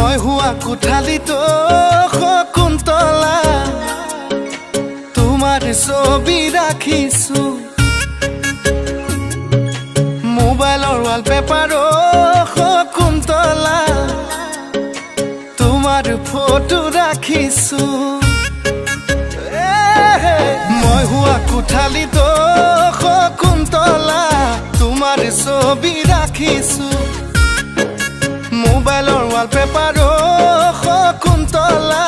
মই হুৱা কোঠালিতো শকুন্তলা তোমাৰ ছবি ৰাখিছো মোবাইলৰ ৱালপেপাৰো শকুন্তলা তোমাৰ ফটো ৰাখিছো মই হুৱা কোঠালিতো শকুন্তলা তোমাৰ ছবি ৰাখিছো মোবাইলৰ ৱালপেপাৰো শকুন্তলা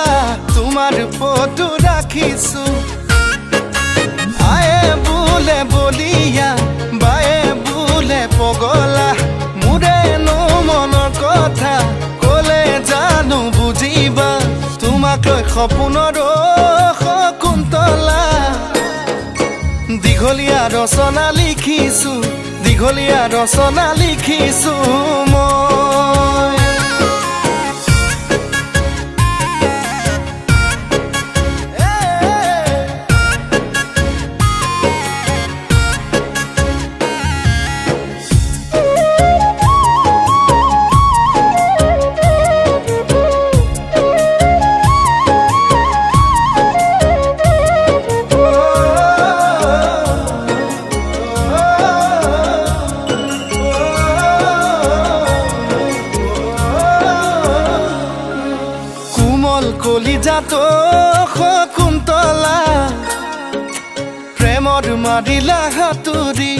তোমাৰ ফটো ৰাখিছো আয়ে বোলে বলিয়া বায়ে বোলে পগলা মোৰেনো মনৰ কথা ক'লে জানো বুজিবা তোমাক লৈ সপোনৰো শকুন্তলা দীঘলীয়া ৰচনা লিখিছো দীঘলীয়া ৰচনা লিখিছো মই কলিজাতো শকুন্তলা প্ৰেমত মাৰিলা হাতুৰি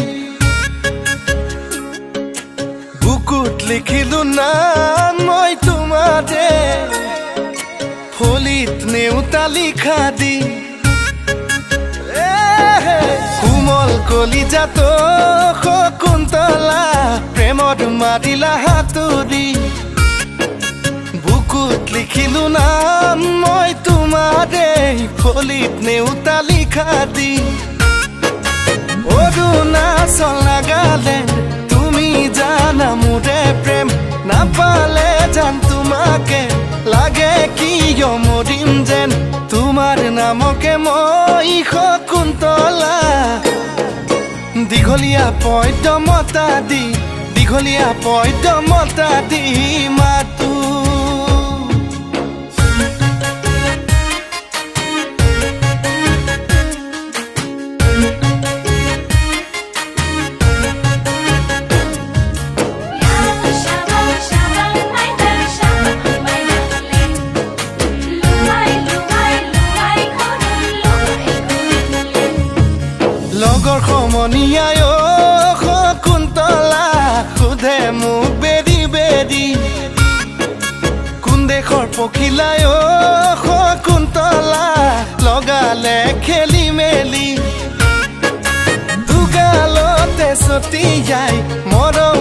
বুকুত লিখিলো নাম মই তোমাৰে ফলিত নেউতা লিখা দি কোমল কলিজাতো শকুন্তলা প্ৰেমত মাৰিলা হাতুৰি বুকুত লিখিলো নাম মই তোমাৰে ফলিত নেউতা লিখা দি অৰুণাচল নাগালেণ্ড তুমি জানা মোৰে প্ৰেম নাপালে জান তোমাকে লাগে কিয় মৰিম যেন তোমাৰ নামকে মই শকুন্তলা দীঘলীয়া পদ্যমতা দি দীঘলীয়া পদ্যমতা দি মাতো লগৰ সমনীয়াই শকুন্তলা সোধে মোক বেৰি বেৰি কোন দেশৰ পখিলাই শকুন্তলা লগালে খেলি মেলি দুগালতে ছটিয়াই মৰম